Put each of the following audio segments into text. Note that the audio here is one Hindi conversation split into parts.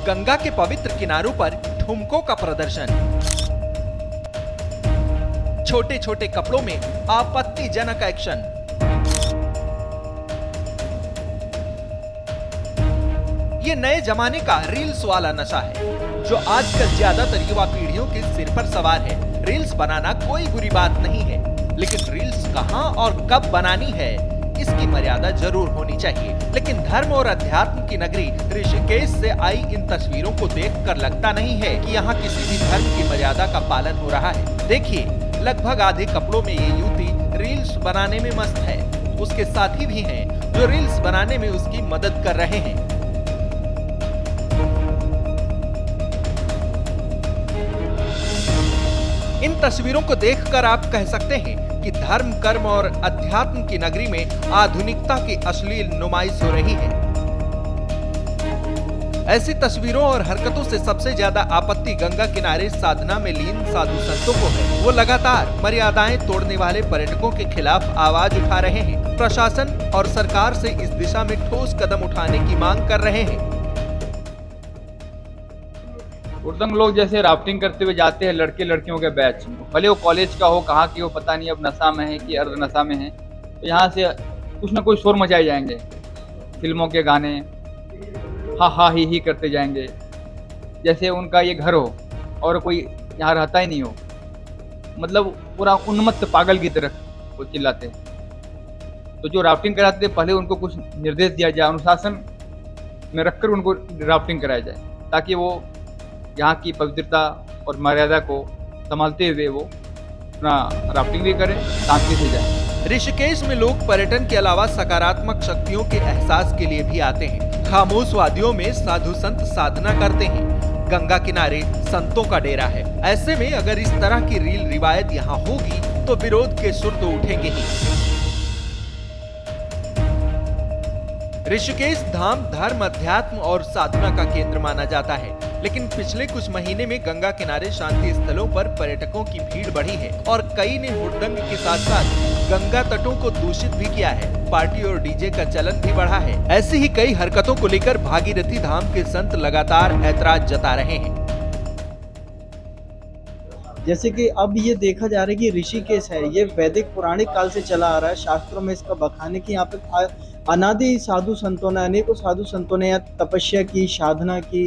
गंगा के पवित्र किनारों पर ठुमकों का प्रदर्शन, छोटे छोटे कपड़ों में आपत्तिजनक एक्शन, ये नए जमाने का रील्स वाला नशा है जो आजकल ज्यादातर युवा पीढ़ियों के सिर पर सवार है। रील्स बनाना कोई बुरी बात नहीं है, लेकिन रील्स कहां और कब बनानी है इसकी मर्यादा जरूर होनी चाहिए। लेकिन धर्म और अध्यात्म की नगरी ऋषिकेश से आई इन तस्वीरों को देखकर लगता नहीं है कि यहाँ किसी भी धर्म की मर्यादा का पालन हो रहा है। देखिए, लगभग आधे कपड़ों में ये युवती रील्स बनाने में मस्त है। उसके साथी भी हैं जो रील्स बनाने में उसकी मदद कर रहे हैं। इन तस्वीरों को देखकर आप कह सकते हैं कि धर्म, कर्म और अध्यात्म की नगरी में आधुनिकता की अश्लील नुमाइश हो रही है। ऐसी तस्वीरों और हरकतों से सबसे ज्यादा आपत्ति गंगा किनारे साधना में लीन साधु संतों को है। वो लगातार मर्यादाएं तोड़ने वाले पर्यटकों के खिलाफ आवाज उठा रहे हैं। प्रशासन और सरकार से इस दिशा में ठोस कदम उठाने की मांग कर रहे हैं। उर्दंग लोग जैसे राफ्टिंग करते हुए जाते हैं, लड़के लड़कियों के बैच, भले वो कॉलेज का हो, कहाँ की हो पता नहीं, अब नशा में है कि अर्ध नशा में है, तो यहाँ से कुछ ना कुछ शोर मचाए जाएंगे। फिल्मों के गाने हा हा ही करते जाएंगे, जैसे उनका ये घर हो और कोई यहाँ रहता ही नहीं हो। मतलब पूरा उन्मत्त पागल की तरह वो चिल्लाते हैं। तो जो राफ्टिंग कराते थे पहले उनको कुछ निर्देश दिया जाए, अनुशासन में रखकर उनको राफ्टिंग कराया जाए, ताकि वो यहाँ की पवित्रता और मर्यादा को संभालते हुए वो अपना राफ्टिंग भी करें, शांति से जाए। ऋषिकेश में लोग पर्यटन के अलावा सकारात्मक शक्तियों के एहसास के लिए भी आते हैं। खामोश वादियों में साधु संत साधना करते हैं। गंगा किनारे संतों का डेरा है। ऐसे में अगर इस तरह की रील रिवायत यहाँ होगी तो विरोध के सुर तो उठेंगे ही। ऋषिकेश धाम धर्म, अध्यात्म और साधना का केंद्र माना जाता है, लेकिन पिछले कुछ महीने में गंगा किनारे शांति स्थलों पर पर्यटकों की भीड़ बढ़ी है और कई ने हुड़दंग के साथ साथ गंगा तटों को दूषित भी किया है। पार्टी और डीजे का चलन भी बढ़ा है। ऐसी ही कई हरकतों को लेकर भागीरथी धाम के संत लगातार ऐतराज जता रहे हैं। जैसे कि अब ये देखा जा रहा है कि ऋषिकेश है, ये वैदिक पौराणिक काल से चला आ रहा है। शास्त्रों में इसका बखान है कि यहाँ पे अनादि साधु संतों ने, अनेकों साधु संतों ने यहाँ तपस्या की, साधना की।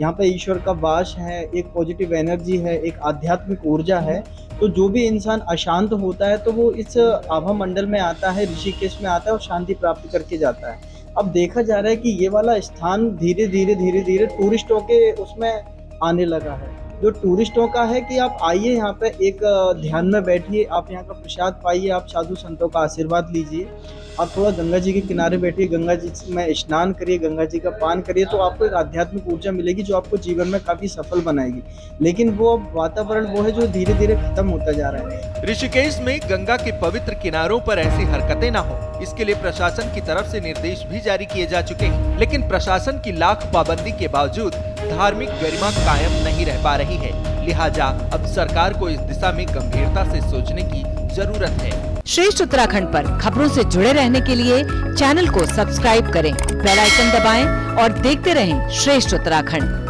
यहाँ पे ईश्वर का वास है, एक पॉजिटिव एनर्जी है, एक आध्यात्मिक ऊर्जा है। तो जो भी इंसान अशांत होता है तो वो इस आभा मंडल में आता है, ऋषिकेश में आता है और शांति प्राप्त करके जाता है। अब देखा जा रहा है कि ये वाला स्थान धीरे धीरे टूरिस्टों के उसमें आने लगा है। जो टूरिस्टों का है कि आप आइए यहाँ पे, एक ध्यान में बैठिए, आप यहाँ का प्रसाद पाइए, आप साधु संतों का आशीर्वाद लीजिए, आप थोड़ा गंगा जी के किनारे बैठिए, गंगा जी में स्नान करिए, गंगा जी का पान करिए, तो आपको एक आध्यात्मिक ऊर्जा मिलेगी जो आपको जीवन में काफी सफल बनाएगी। लेकिन वो वातावरण वो है जो धीरे धीरे खत्म होता जा रहा है। ऋषिकेश में गंगा के पवित्र किनारों पर ऐसी हरकतें न हो, इसके लिए प्रशासन की तरफ से निर्देश भी जारी किए जा चुके हैं। लेकिन प्रशासन की लाख पाबंदी के बावजूद धार्मिक गरिमा कायम नहीं रह पा रही है। लिहाजा अब सरकार को इस दिशा में गंभीरता से सोचने की जरूरत है। श्रेष्ठ उत्तराखंड पर खबरों से जुड़े रहने के लिए चैनल को सब्सक्राइब करें, बेल आइकन दबाएं और देखते रहें श्रेष्ठ उत्तराखंड।